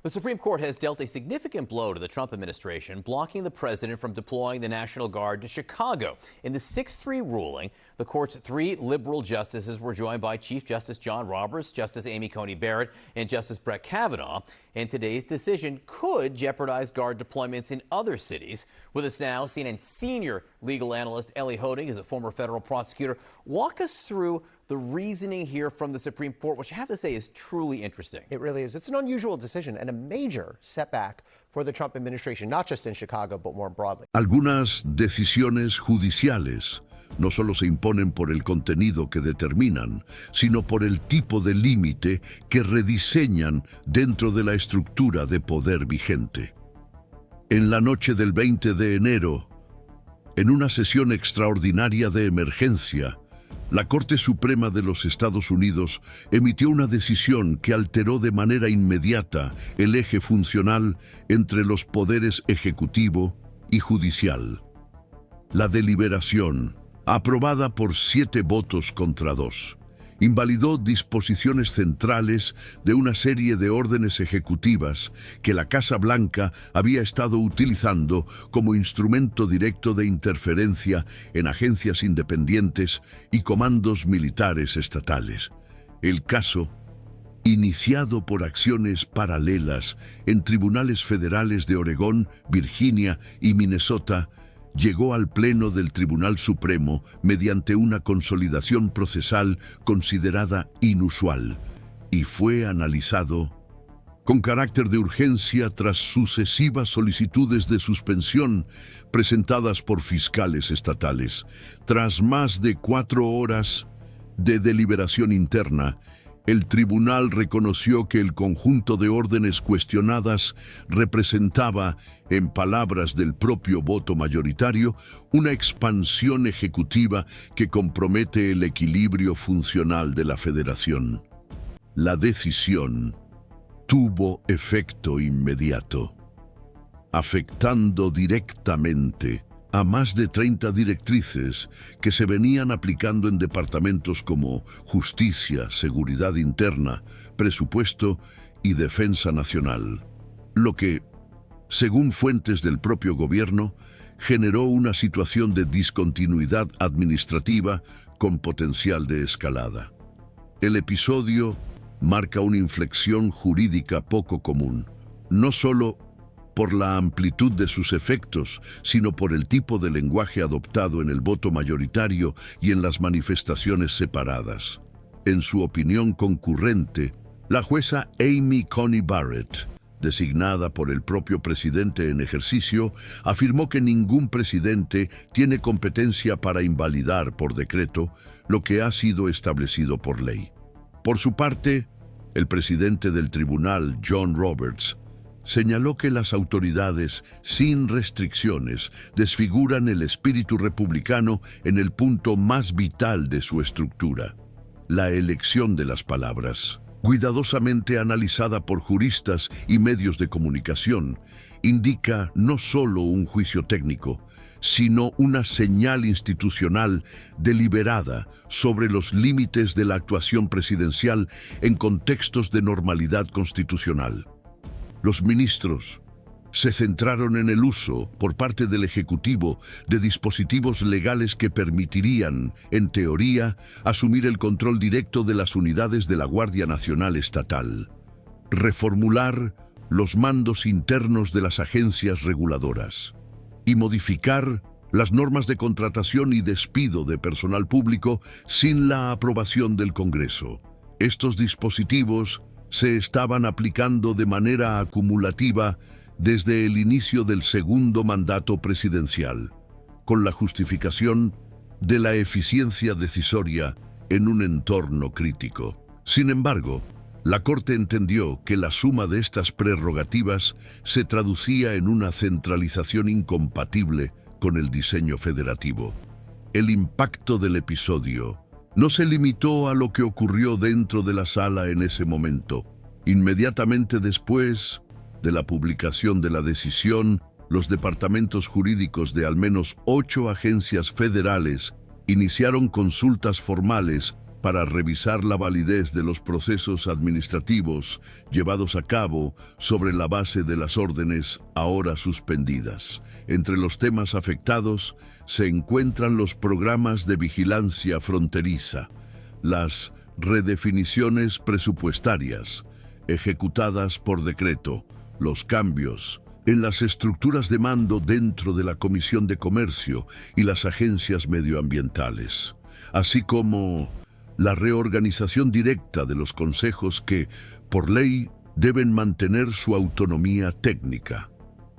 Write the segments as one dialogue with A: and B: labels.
A: The Supreme Court has dealt a significant blow to the Trump administration, blocking the president from deploying the National Guard to Chicago. In the 6-3 ruling, the court's 3 liberal justices were joined by Chief Justice John Roberts, Justice Amy Coney Barrett, and Justice Brett Kavanaugh. And today's decision could jeopardize Guard deployments in other cities. With us now, CNN senior legal analyst Ellie Holding is a former federal prosecutor. Walk us through the reasoning here from the Supreme Court, which I have to say is truly interesting.
B: It really is. It's an unusual decision and a major setback for the Trump administration, not just in Chicago, but more broadly.
C: Algunas decisiones judiciales no solo se imponen por el contenido que determinan, sino por el tipo de límite que rediseñan dentro de la estructura de poder vigente. En la noche del 20 de enero, en una sesión extraordinaria de emergencia, la Corte Suprema de los Estados Unidos emitió una decisión que alteró de manera inmediata el eje funcional entre los poderes ejecutivo y judicial. La deliberación, aprobada por 7 votos contra 2, invalidó disposiciones centrales de una serie de órdenes ejecutivas que la Casa Blanca había estado utilizando como instrumento directo de interferencia en agencias independientes y comandos militares estatales. El caso, iniciado por acciones paralelas en tribunales federales de Oregón, Virginia y Minnesota, llegó al Pleno del Tribunal Supremo mediante una consolidación procesal considerada inusual y fue analizado con carácter de urgencia tras sucesivas solicitudes de suspensión presentadas por fiscales estatales. Tras más de 4 horas de deliberación interna, el tribunal reconoció que el conjunto de órdenes cuestionadas representaba, en palabras del propio voto mayoritario, una expansión ejecutiva que compromete el equilibrio funcional de la federación. La decisión tuvo efecto inmediato, afectando directamente a más de 30 directrices que se venían aplicando en departamentos como Justicia, Seguridad Interna, Presupuesto y Defensa Nacional, lo que, según fuentes del propio gobierno, generó una situación de discontinuidad administrativa con potencial de escalada. El episodio marca una inflexión jurídica poco común, no solo por la amplitud de sus efectos, sino por el tipo de lenguaje adoptado en el voto mayoritario y en las manifestaciones separadas. En su opinión concurrente, la jueza Amy Coney Barrett, designada por el propio presidente en ejercicio, afirmó que ningún presidente tiene competencia para invalidar por decreto lo que ha sido establecido por ley. Por su parte, el presidente del tribunal, John Roberts, señaló que las autoridades, sin restricciones, desfiguran el espíritu republicano en el punto más vital de su estructura: la elección de las palabras. Cuidadosamente analizada por juristas y medios de comunicación, indica no solo un juicio técnico, sino una señal institucional deliberada sobre los límites de la actuación presidencial en contextos de normalidad constitucional. Los ministros se centraron en el uso, por parte del Ejecutivo, de dispositivos legales que permitirían, en teoría, asumir el control directo de las unidades de la Guardia Nacional Estatal, reformular los mandos internos de las agencias reguladoras y modificar las normas de contratación y despido de personal público sin la aprobación del Congreso. Estos dispositivos se estaban aplicando de manera acumulativa desde el inicio del segundo mandato presidencial, con la justificación de la eficiencia decisoria en un entorno crítico. Sin embargo, la Corte entendió que la suma de estas prerrogativas se traducía en una centralización incompatible con el diseño federativo. El impacto del episodio no se limitó a lo que ocurrió dentro de la sala en ese momento. Inmediatamente después de la publicación de la decisión, los departamentos jurídicos de al menos 8 agencias federales iniciaron consultas formales para revisar la validez de los procesos administrativos llevados a cabo sobre la base de las órdenes ahora suspendidas. Entre los temas afectados se encuentran los programas de vigilancia fronteriza, las redefiniciones presupuestarias ejecutadas por decreto, los cambios en las estructuras de mando dentro de la Comisión de Comercio y las agencias medioambientales, así como la reorganización directa de los consejos que, por ley, deben mantener su autonomía técnica.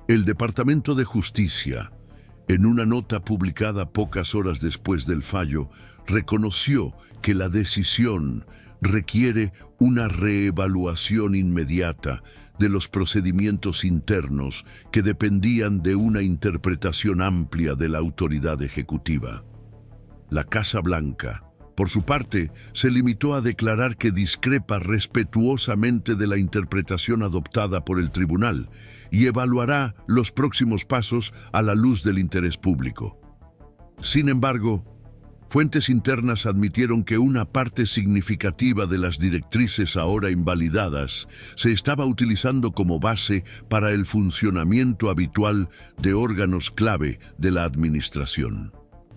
C: El Departamento de Justicia, en una nota publicada pocas horas después del fallo, reconoció que la decisión requiere una reevaluación inmediata de los procedimientos internos que dependían de una interpretación amplia de la autoridad ejecutiva. La Casa Blanca, por su parte, se limitó a declarar que discrepa respetuosamente de la interpretación adoptada por el tribunal y evaluará los próximos pasos a la luz del interés público. Sin embargo, fuentes internas admitieron que una parte significativa de las directrices ahora invalidadas se estaba utilizando como base para el funcionamiento habitual de órganos clave de la administración,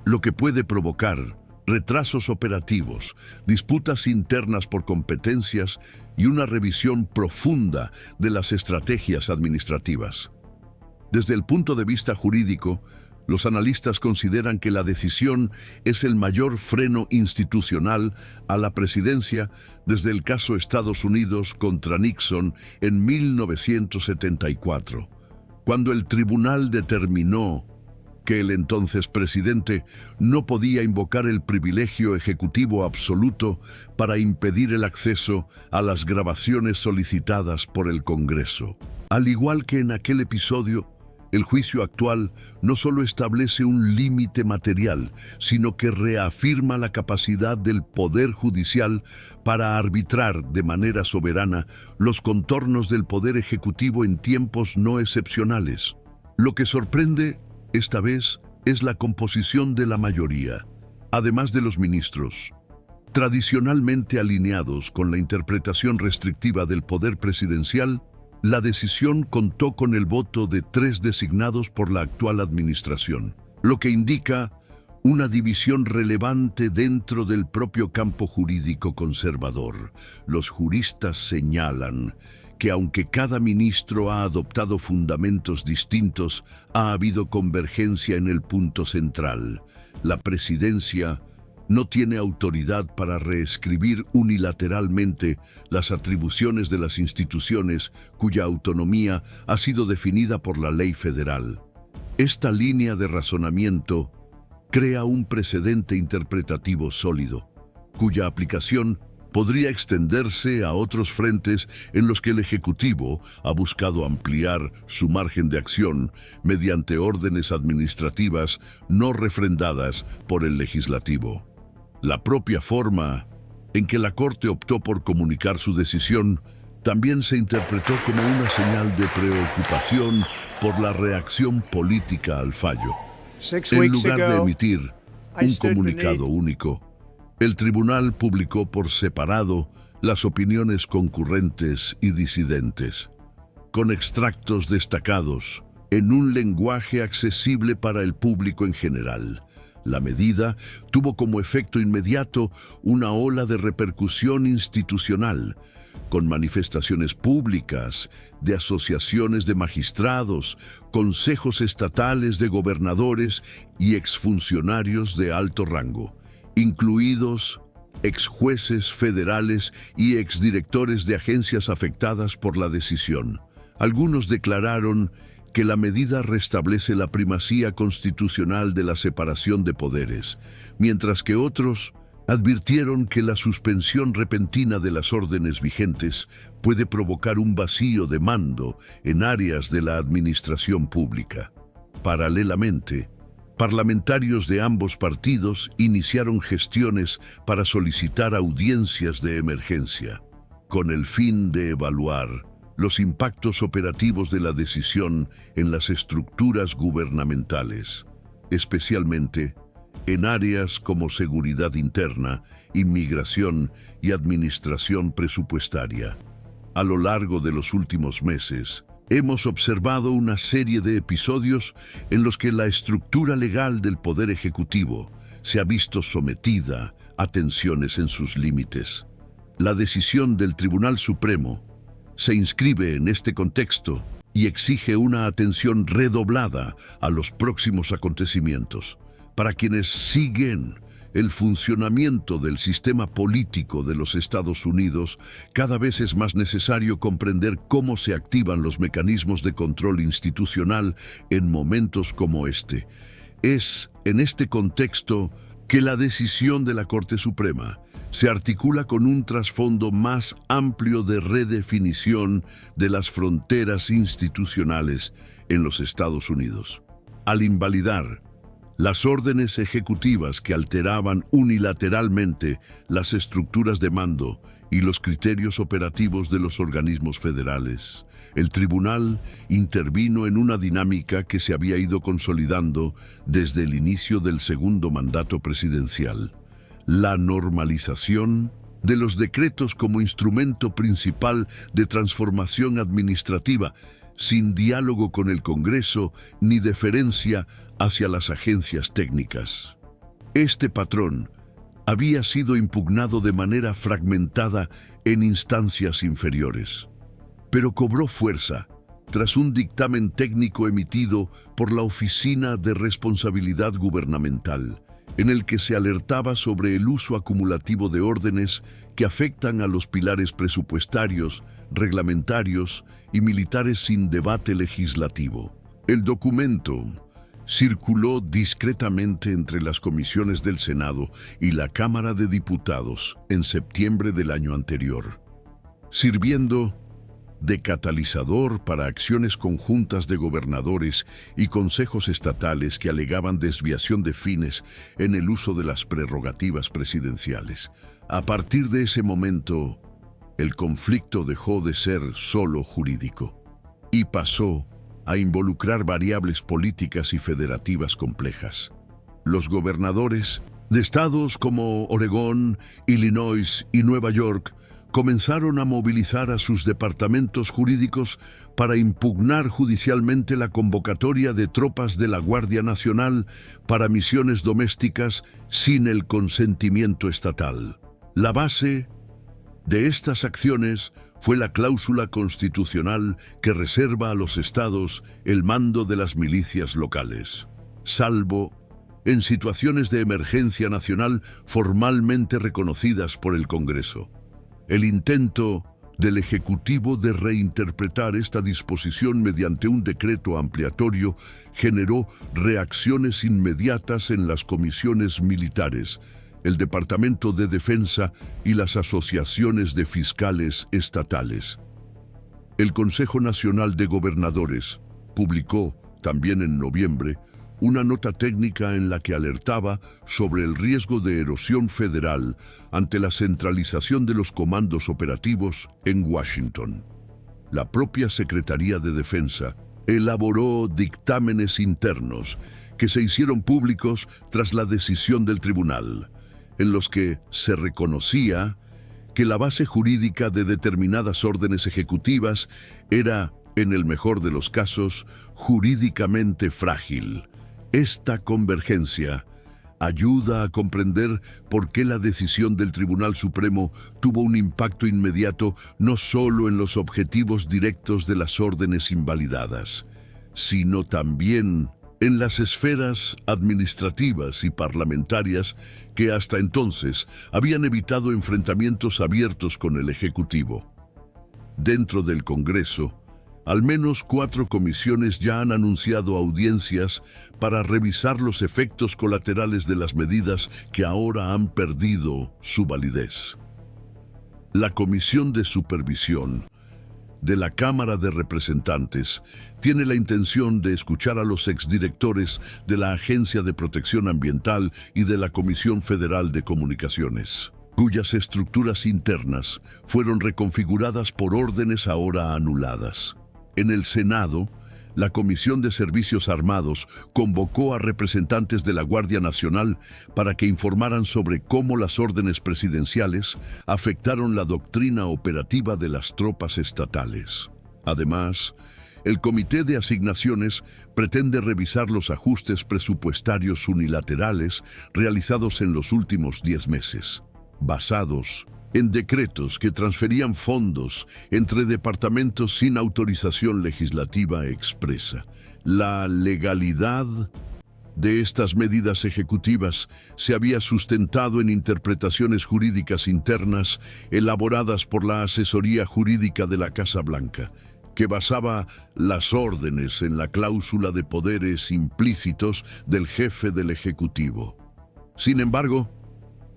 C: lo que puede provocar retrasos operativos, disputas internas por competencias y una revisión profunda de las estrategias administrativas. Desde el punto de vista jurídico, los analistas consideran que la decisión es el mayor freno institucional a la presidencia desde el caso Estados Unidos contra Nixon en 1974, cuando el tribunal determinó que el entonces presidente no podía invocar el privilegio ejecutivo absoluto para impedir el acceso a las grabaciones solicitadas por el Congreso. Al igual que en aquel episodio, el juicio actual no solo establece un límite material, sino que reafirma la capacidad del Poder Judicial para arbitrar de manera soberana los contornos del Poder Ejecutivo en tiempos no excepcionales. Lo que sorprende esta vez es la composición de la mayoría, además de los ministros, tradicionalmente alineados con la interpretación restrictiva del poder presidencial. La decisión contó con el voto de 3 designados por la actual administración, lo que indica una división relevante dentro del propio campo jurídico conservador. Los juristas señalan que aunque cada ministro ha adoptado fundamentos distintos, ha habido convergencia en el punto central. La presidencia no tiene autoridad para reescribir unilateralmente las atribuciones de las instituciones cuya autonomía ha sido definida por la ley federal. Esta línea de razonamiento crea un precedente interpretativo sólido, cuya aplicación podría extenderse a otros frentes en los que el Ejecutivo ha buscado ampliar su margen de acción mediante órdenes administrativas no refrendadas por el Legislativo. La propia forma en que la Corte optó por comunicar su decisión también se interpretó como una señal de preocupación por la reacción política al fallo. En lugar de emitir un comunicado único, el tribunal publicó por separado las opiniones concurrentes y disidentes, con extractos destacados en un lenguaje accesible para el público en general. La medida tuvo como efecto inmediato una ola de repercusión institucional, con manifestaciones públicas de asociaciones de magistrados, consejos estatales de gobernadores y exfuncionarios de alto rango, incluidos exjueces federales y exdirectores de agencias afectadas por la decisión. Algunos declararon que la medida restablece la primacía constitucional de la separación de poderes, mientras que otros advirtieron que la suspensión repentina de las órdenes vigentes puede provocar un vacío de mando en áreas de la administración pública. Paralelamente, parlamentarios de ambos partidos iniciaron gestiones para solicitar audiencias de emergencia, con el fin de evaluar los impactos operativos de la decisión en las estructuras gubernamentales, especialmente en áreas como seguridad interna, inmigración y administración presupuestaria. A lo largo de los últimos meses, hemos observado una serie de episodios en los que la estructura legal del Poder Ejecutivo se ha visto sometida a tensiones en sus límites. La decisión del Tribunal Supremo se inscribe en este contexto y exige una atención redoblada a los próximos acontecimientos. Para quienes siguen el funcionamiento del sistema político de los Estados Unidos, cada vez es más necesario comprender cómo se activan los mecanismos de control institucional en momentos como este. Es en este contexto que la decisión de la Corte Suprema se articula con un trasfondo más amplio de redefinición de las fronteras institucionales en los Estados Unidos. Al invalidar las órdenes ejecutivas que alteraban unilateralmente las estructuras de mando y los criterios operativos de los organismos federales, el tribunal intervino en una dinámica que se había ido consolidando desde el inicio del segundo mandato presidencial: la normalización de los decretos como instrumento principal de transformación administrativa, sin diálogo con el Congreso ni deferencia hacia las agencias técnicas. Este patrón había sido impugnado de manera fragmentada en instancias inferiores, pero cobró fuerza tras un dictamen técnico emitido por la Oficina de Responsabilidad Gubernamental, en el que se alertaba sobre el uso acumulativo de órdenes que afectan a los pilares presupuestarios, reglamentarios y militares sin debate legislativo. El documento circuló discretamente entre las comisiones del Senado y la Cámara de Diputados en septiembre del año anterior, sirviendo de catalizador para acciones conjuntas de gobernadores y consejos estatales que alegaban desviación de fines en el uso de las prerrogativas presidenciales. A partir de ese momento, el conflicto dejó de ser solo jurídico y pasó a involucrar variables políticas y federativas complejas. Los gobernadores de estados como Oregón, Illinois y Nueva York comenzaron a movilizar a sus departamentos jurídicos para impugnar judicialmente la convocatoria de tropas de la Guardia Nacional para misiones domésticas sin el consentimiento estatal. La base de estas acciones fue la cláusula constitucional que reserva a los estados el mando de las milicias locales, salvo en situaciones de emergencia nacional formalmente reconocidas por el Congreso. El intento del Ejecutivo de reinterpretar esta disposición mediante un decreto ampliatorio generó reacciones inmediatas en las comisiones militares, el Departamento de Defensa y las asociaciones de fiscales estatales. El Consejo Nacional de Gobernadores publicó, también en noviembre, una nota técnica en la que alertaba sobre el riesgo de erosión federal ante la centralización de los comandos operativos en Washington. La propia Secretaría de Defensa elaboró dictámenes internos que se hicieron públicos tras la decisión del tribunal, en los que se reconocía que la base jurídica de determinadas órdenes ejecutivas era, en el mejor de los casos, jurídicamente frágil. Esta convergencia ayuda a comprender por qué la decisión del Tribunal Supremo tuvo un impacto inmediato no solo en los objetivos directos de las órdenes invalidadas, sino también en las esferas administrativas y parlamentarias que hasta entonces habían evitado enfrentamientos abiertos con el Ejecutivo. Dentro del Congreso, al menos 4 comisiones ya han anunciado audiencias para revisar los efectos colaterales de las medidas que ahora han perdido su validez. La Comisión de Supervisión de la Cámara de Representantes tiene la intención de escuchar a los exdirectores de la Agencia de Protección Ambiental y de la Comisión Federal de Comunicaciones, cuyas estructuras internas fueron reconfiguradas por órdenes ahora anuladas. En el Senado, la Comisión de Servicios Armados convocó a representantes de la Guardia Nacional para que informaran sobre cómo las órdenes presidenciales afectaron la doctrina operativa de las tropas estatales. Además, el Comité de Asignaciones pretende revisar los ajustes presupuestarios unilaterales realizados en los últimos 10 meses, basados en decretos que transferían fondos entre departamentos sin autorización legislativa expresa. La legalidad de estas medidas ejecutivas se había sustentado en interpretaciones jurídicas internas elaboradas por la asesoría jurídica de la Casa Blanca, que basaba las órdenes en la cláusula de poderes implícitos del jefe del Ejecutivo. Sin embargo,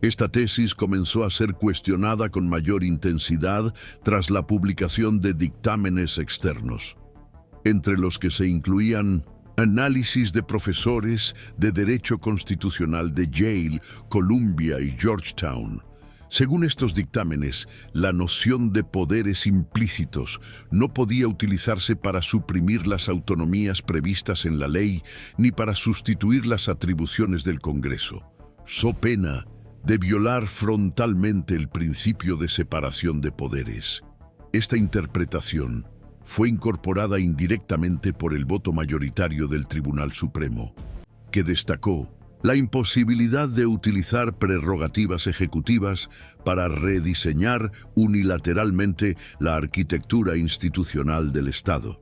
C: esta tesis comenzó a ser cuestionada con mayor intensidad tras la publicación de dictámenes externos, entre los que se incluían análisis de profesores de Derecho Constitucional de Yale, Columbia y Georgetown. Según estos dictámenes, la noción de poderes implícitos no podía utilizarse para suprimir las autonomías previstas en la ley ni para sustituir las atribuciones del Congreso, so pena de violar frontalmente el principio de separación de poderes. Esta interpretación fue incorporada indirectamente por el voto mayoritario del Tribunal Supremo, que destacó la imposibilidad de utilizar prerrogativas ejecutivas para rediseñar unilateralmente la arquitectura institucional del Estado.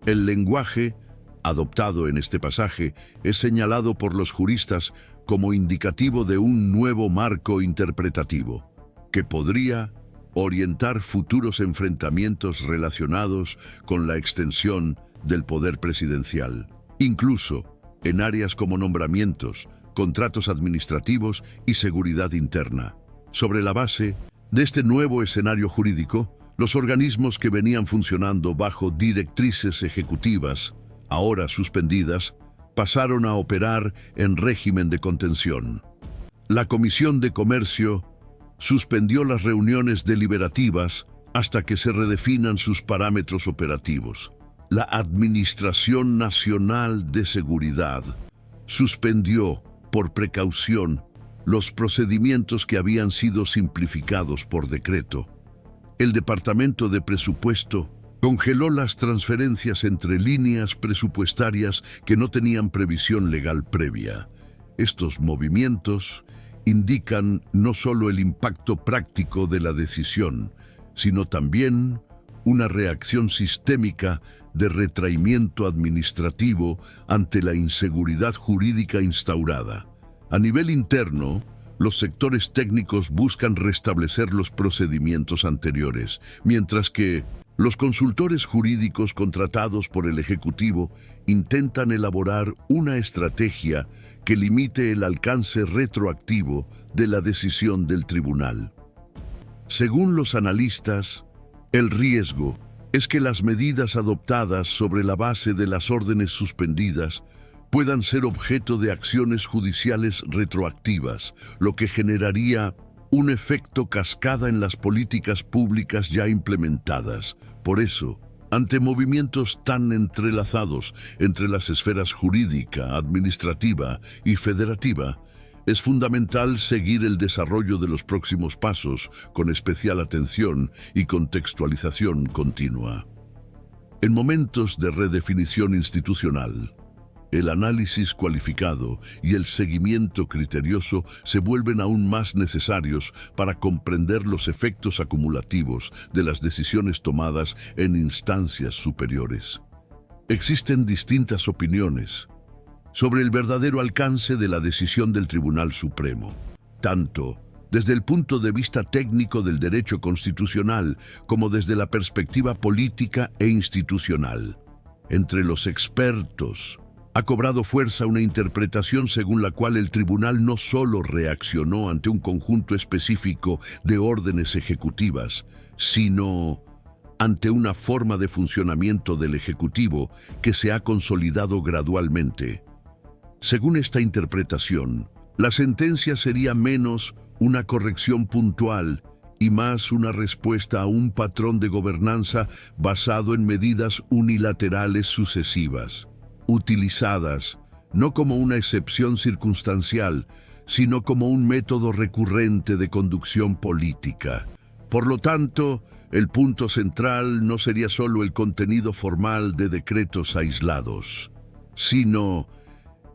C: El lenguaje adoptado en este pasaje es señalado por los juristas como indicativo de un nuevo marco interpretativo, que podría orientar futuros enfrentamientos relacionados con la extensión del poder presidencial, incluso en áreas como nombramientos, contratos administrativos y seguridad interna. Sobre la base de este nuevo escenario jurídico, los organismos que venían funcionando bajo directrices ejecutivas, ahora suspendidas, pasaron a operar en régimen de contención. La Comisión de Comercio suspendió las reuniones deliberativas hasta que se redefinan sus parámetros operativos. La Administración Nacional de Seguridad suspendió, por precaución, los procedimientos que habían sido simplificados por decreto. El Departamento de Presupuesto congeló las transferencias entre líneas presupuestarias que no tenían previsión legal previa. Estos movimientos indican no solo el impacto práctico de la decisión, sino también una reacción sistémica de retraimiento administrativo ante la inseguridad jurídica instaurada. A nivel interno, los sectores técnicos buscan restablecer los procedimientos anteriores, mientras que los consultores jurídicos contratados por el Ejecutivo intentan elaborar una estrategia que limite el alcance retroactivo de la decisión del tribunal. Según los analistas, el riesgo es que las medidas adoptadas sobre la base de las órdenes suspendidas puedan ser objeto de acciones judiciales retroactivas, lo que generaría un efecto cascada en las políticas públicas ya implementadas. Por eso, ante movimientos tan entrelazados entre las esferas jurídica, administrativa y federativa, es fundamental seguir el desarrollo de los próximos pasos con especial atención y contextualización continua. En momentos de redefinición institucional, el análisis cualificado y el seguimiento criterioso se vuelven aún más necesarios para comprender los efectos acumulativos de las decisiones tomadas en instancias superiores. Existen distintas opiniones sobre el verdadero alcance de la decisión del Tribunal Supremo, tanto desde el punto de vista técnico del derecho constitucional como desde la perspectiva política e institucional. Entre los expertos, ha cobrado fuerza una interpretación según la cual el tribunal no solo reaccionó ante un conjunto específico de órdenes ejecutivas, sino ante una forma de funcionamiento del Ejecutivo que se ha consolidado gradualmente. Según esta interpretación, la sentencia sería menos una corrección puntual y más una respuesta a un patrón de gobernanza basado en medidas unilaterales sucesivas, utilizadas no como una excepción circunstancial, sino como un método recurrente de conducción política. Por lo tanto, el punto central no sería solo el contenido formal de decretos aislados, sino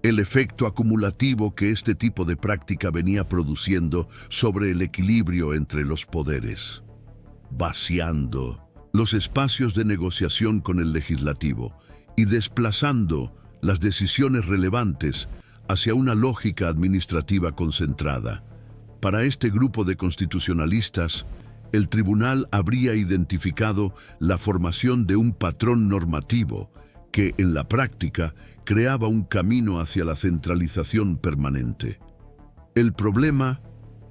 C: el efecto acumulativo que este tipo de práctica venía produciendo sobre el equilibrio entre los poderes, vaciando los espacios de negociación con el legislativo y desplazando las decisiones relevantes hacia una lógica administrativa concentrada. Para este grupo de constitucionalistas, el tribunal habría identificado la formación de un patrón normativo que, en la práctica, creaba un camino hacia la centralización permanente. El problema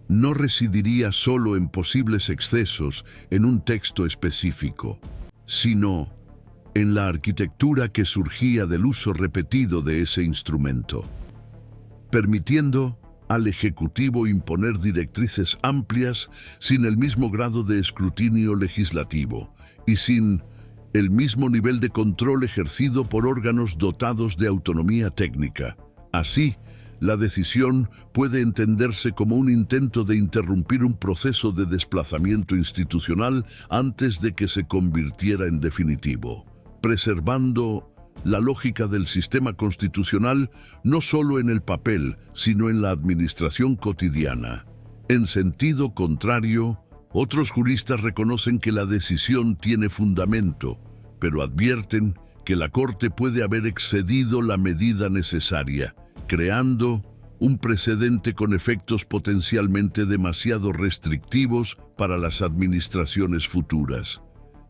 C: no residiría solo en posibles excesos en un texto específico, sino en la arquitectura que surgía del uso repetido de ese instrumento, permitiendo al Ejecutivo imponer directrices amplias sin el mismo grado de escrutinio legislativo y sin el mismo nivel de control ejercido por órganos dotados de autonomía técnica. Así, la decisión puede entenderse como un intento de interrumpir un proceso de desplazamiento institucional antes de que se convirtiera en definitivo, preservando la lógica del sistema constitucional no solo en el papel, sino en la administración cotidiana. En sentido contrario, otros juristas reconocen que la decisión tiene fundamento, pero advierten que la Corte puede haber excedido la medida necesaria, creando un precedente con efectos potencialmente demasiado restrictivos para las administraciones futuras.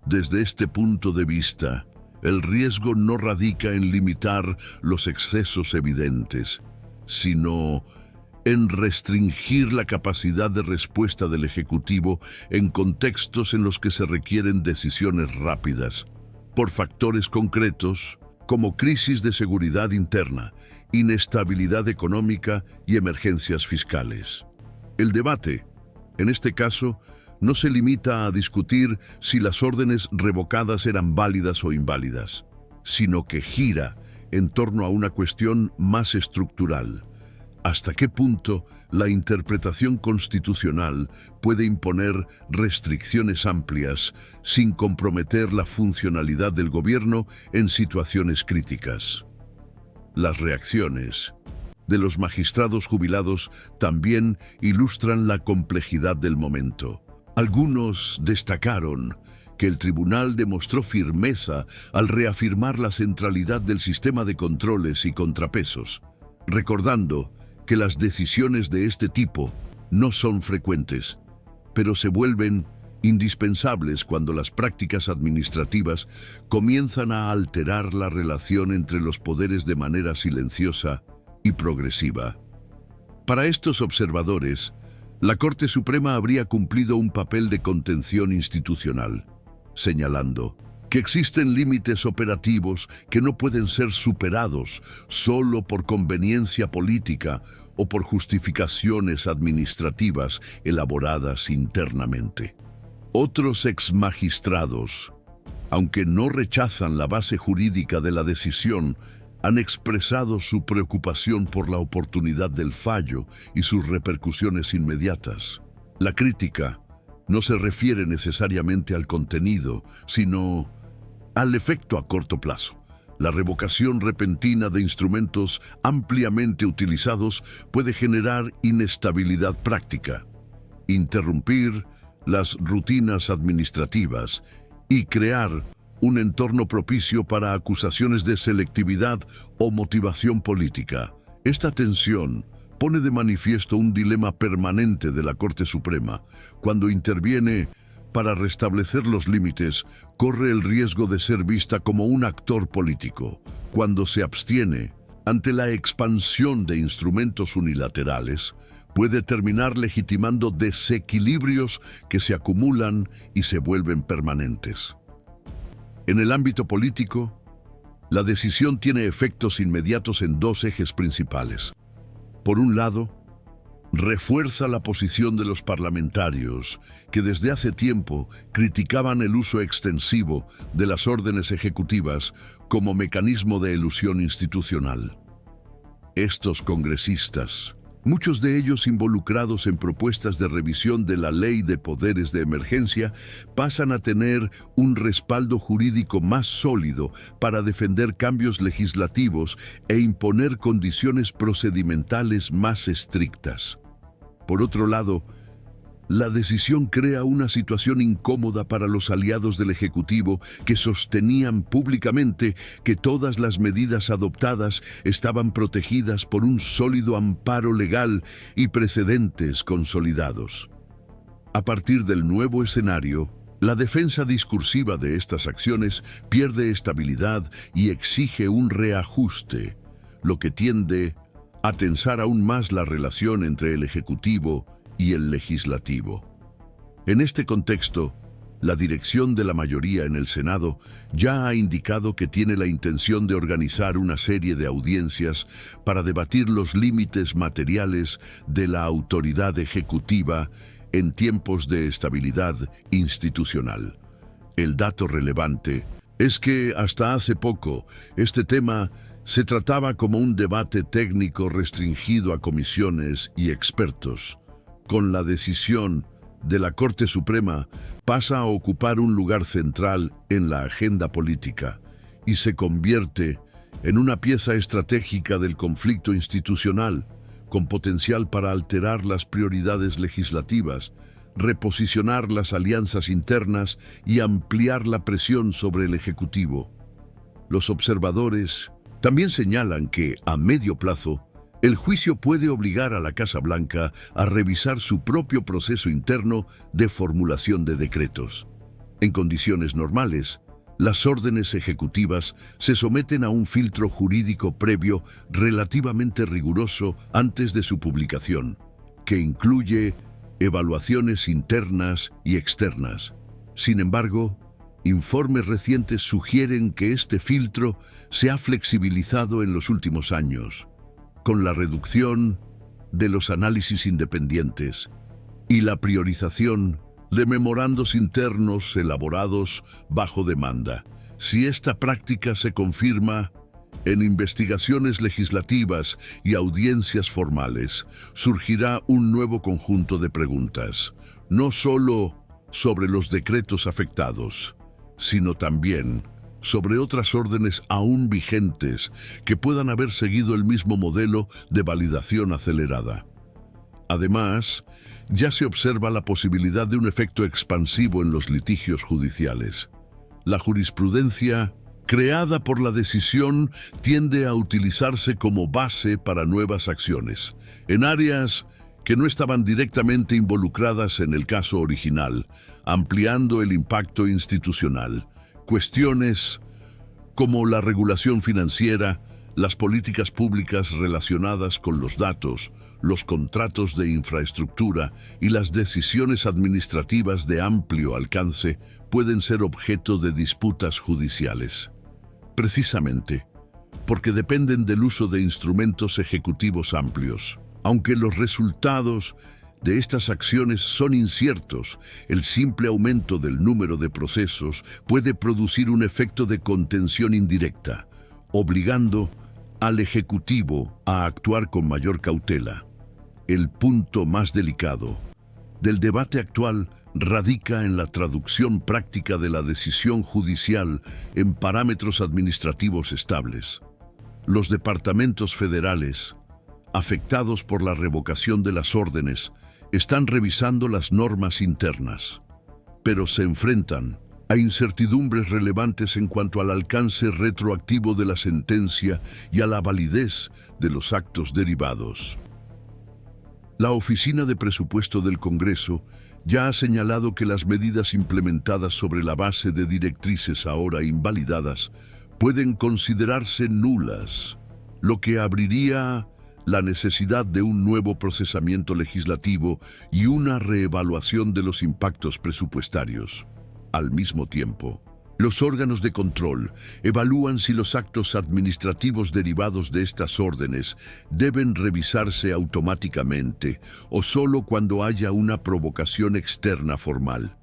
C: Desde este punto de vista, el riesgo no radica en limitar los excesos evidentes, sino en restringir la capacidad de respuesta del Ejecutivo en contextos en los que se requieren decisiones rápidas, por factores concretos como crisis de seguridad interna, inestabilidad económica y emergencias fiscales. El debate, en este caso, no se limita a discutir si las órdenes revocadas eran válidas o inválidas, sino que gira en torno a una cuestión más estructural. ¿Hasta qué punto la interpretación constitucional puede imponer restricciones amplias sin comprometer la funcionalidad del gobierno en situaciones críticas? Las reacciones de los magistrados jubilados también ilustran la complejidad del momento. Algunos destacaron que el tribunal demostró firmeza al reafirmar la centralidad del sistema de controles y contrapesos, recordando que las decisiones de este tipo no son frecuentes, pero se vuelven indispensables cuando las prácticas administrativas comienzan a alterar la relación entre los poderes de manera silenciosa y progresiva. Para estos observadores, la Corte Suprema habría cumplido un papel de contención institucional, señalando que existen límites operativos que no pueden ser superados solo por conveniencia política o por justificaciones administrativas elaboradas internamente. Otros exmagistrados, aunque no rechazan la base jurídica de la decisión, han expresado su preocupación por la oportunidad del fallo y sus repercusiones inmediatas. La crítica no se refiere necesariamente al contenido, sino al efecto a corto plazo. La revocación repentina de instrumentos ampliamente utilizados puede generar inestabilidad práctica, interrumpir las rutinas administrativas y crear un entorno propicio para acusaciones de selectividad o motivación política. Esta tensión pone de manifiesto un dilema permanente de la Corte Suprema. Cuando interviene para restablecer los límites, corre el riesgo de ser vista como un actor político. Cuando se abstiene ante la expansión de instrumentos unilaterales, puede terminar legitimando desequilibrios que se acumulan y se vuelven permanentes. En el ámbito político, la decisión tiene efectos inmediatos en dos ejes principales. Por un lado, refuerza la posición de los parlamentarios, que desde hace tiempo criticaban el uso extensivo de las órdenes ejecutivas como mecanismo de elusión institucional. Estos congresistas, muchos de ellos involucrados en propuestas de revisión de la Ley de Poderes de Emergencia, pasan a tener un respaldo jurídico más sólido para defender cambios legislativos e imponer condiciones procedimentales más estrictas. Por otro lado, la decisión crea una situación incómoda para los aliados del Ejecutivo que sostenían públicamente que todas las medidas adoptadas estaban protegidas por un sólido amparo legal y precedentes consolidados. A partir del nuevo escenario, la defensa discursiva de estas acciones pierde estabilidad y exige un reajuste, lo que tiende a tensar aún más la relación entre el Ejecutivo y el Legislativo. En este contexto, la dirección de la mayoría en el Senado ya ha indicado que tiene la intención de organizar una serie de audiencias para debatir los límites materiales de la autoridad ejecutiva en tiempos de estabilidad institucional. El dato relevante es que hasta hace poco este tema se trataba como un debate técnico restringido a comisiones y expertos. Con la decisión de la Corte Suprema pasa a ocupar un lugar central en la agenda política y se convierte en una pieza estratégica del conflicto institucional, con potencial para alterar las prioridades legislativas, reposicionar las alianzas internas y ampliar la presión sobre el Ejecutivo. Los observadores también señalan que, a medio plazo, el juicio puede obligar a la Casa Blanca a revisar su propio proceso interno de formulación de decretos. En condiciones normales, las órdenes ejecutivas se someten a un filtro jurídico previo relativamente riguroso antes de su publicación, que incluye evaluaciones internas y externas. Sin embargo, informes recientes sugieren que este filtro se ha flexibilizado en los últimos años, con la reducción de los análisis independientes y la priorización de memorandos internos elaborados bajo demanda. Si esta práctica se confirma en investigaciones legislativas y audiencias formales, surgirá un nuevo conjunto de preguntas, no solo sobre los decretos afectados, sino también sobre otras órdenes aún vigentes que puedan haber seguido el mismo modelo de validación acelerada. Además, ya se observa la posibilidad de un efecto expansivo en los litigios judiciales. La jurisprudencia creada por la decisión tiende a utilizarse como base para nuevas acciones, en áreas que no estaban directamente involucradas en el caso original, ampliando el impacto institucional. Cuestiones como la regulación financiera, las políticas públicas relacionadas con los datos, los contratos de infraestructura y las decisiones administrativas de amplio alcance pueden ser objeto de disputas judiciales. Precisamente porque dependen del uso de instrumentos ejecutivos amplios. Aunque los resultados de estas acciones son inciertos, el simple aumento del número de procesos puede producir un efecto de contención indirecta, obligando al Ejecutivo a actuar con mayor cautela. El punto más delicado del debate actual radica en la traducción práctica de la decisión judicial en parámetros administrativos estables. Los departamentos federales, afectados por la revocación de las órdenes, están revisando las normas internas, pero se enfrentan a incertidumbres relevantes en cuanto al alcance retroactivo de la sentencia y a la validez de los actos derivados. La Oficina de Presupuesto del Congreso ya ha señalado que las medidas implementadas sobre la base de directrices ahora invalidadas pueden considerarse nulas, lo que abriría la necesidad de un nuevo procesamiento legislativo y una reevaluación de los impactos presupuestarios. Al mismo tiempo, Los órganos de control evalúan si los actos administrativos derivados de estas órdenes deben revisarse automáticamente o solo cuando haya una provocación externa formal.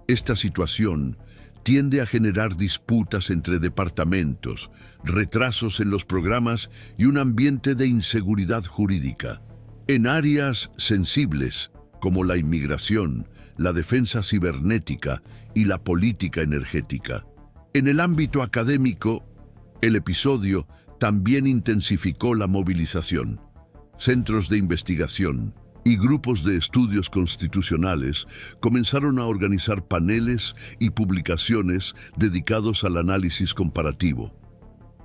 C: Esta situación tiende a generar disputas entre departamentos, retrasos en los programas y un ambiente de inseguridad jurídica. En áreas sensibles, como la inmigración, la defensa cibernética y la política energética. En el ámbito académico, el episodio también intensificó la movilización. Centros de investigación y grupos de estudios constitucionales comenzaron a organizar paneles y publicaciones dedicados al análisis comparativo,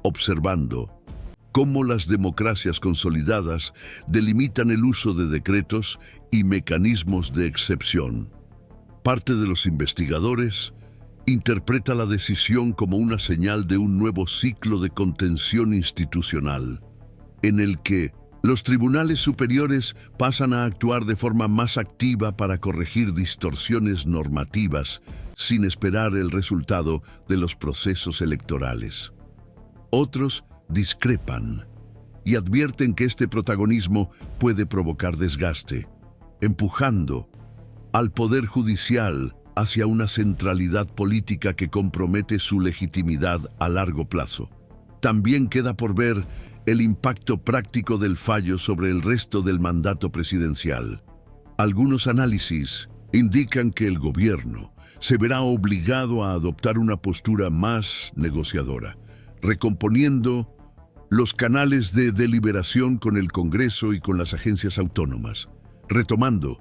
C: observando cómo las democracias consolidadas delimitan el uso de decretos y mecanismos de excepción. Parte de los investigadores interpreta la decisión como una señal de un nuevo ciclo de contención institucional, en el que los tribunales superiores pasan a actuar de forma más activa para corregir distorsiones normativas sin esperar el resultado de los procesos electorales. Otros discrepan y advierten que este protagonismo puede provocar desgaste, empujando al Poder Judicial hacia una centralidad política que compromete su legitimidad a largo plazo. También queda por ver el impacto práctico del fallo sobre el resto del mandato presidencial. Algunos análisis indican que el gobierno se verá obligado a adoptar una postura más negociadora, recomponiendo los canales de deliberación con el Congreso y con las agencias autónomas, retomando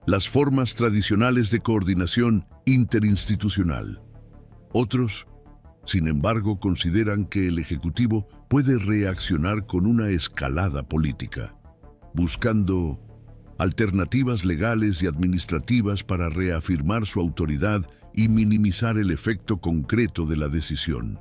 C: las formas tradicionales de coordinación interinstitucional. Otros, sin embargo, consideran que el Ejecutivo puede reaccionar con una escalada política, buscando alternativas legales y administrativas para reafirmar su autoridad y minimizar el efecto concreto de la decisión.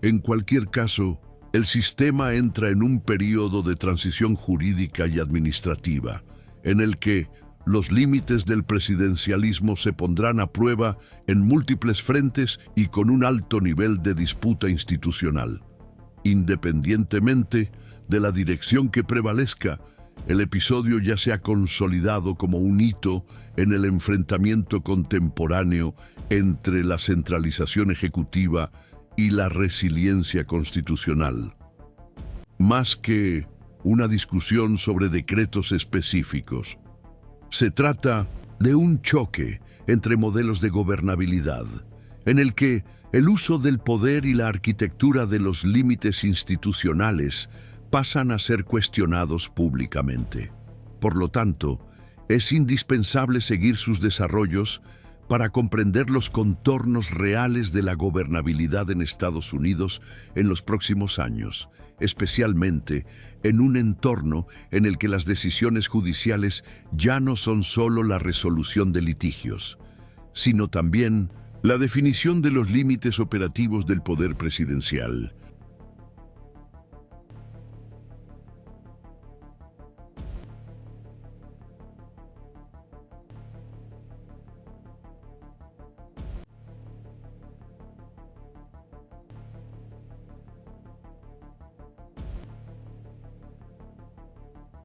C: En cualquier caso, el sistema entra en un periodo de transición jurídica y administrativa, en el que los límites del presidencialismo se pondrán a prueba en múltiples frentes y con un alto nivel de disputa institucional. Independientemente de la dirección que prevalezca, el episodio ya se ha consolidado como un hito en el enfrentamiento contemporáneo entre la centralización ejecutiva y la resiliencia constitucional. Más que una discusión sobre decretos específicos, se trata de un choque entre modelos de gobernabilidad, en el que el uso del poder y la arquitectura de los límites institucionales pasan a ser cuestionados públicamente. Por lo tanto, es indispensable seguir sus desarrollos para comprender los contornos reales de la gobernabilidad en Estados Unidos en los próximos años, especialmente en un entorno en el que las decisiones judiciales ya no son solo la resolución de litigios, sino también la definición de los límites operativos del poder presidencial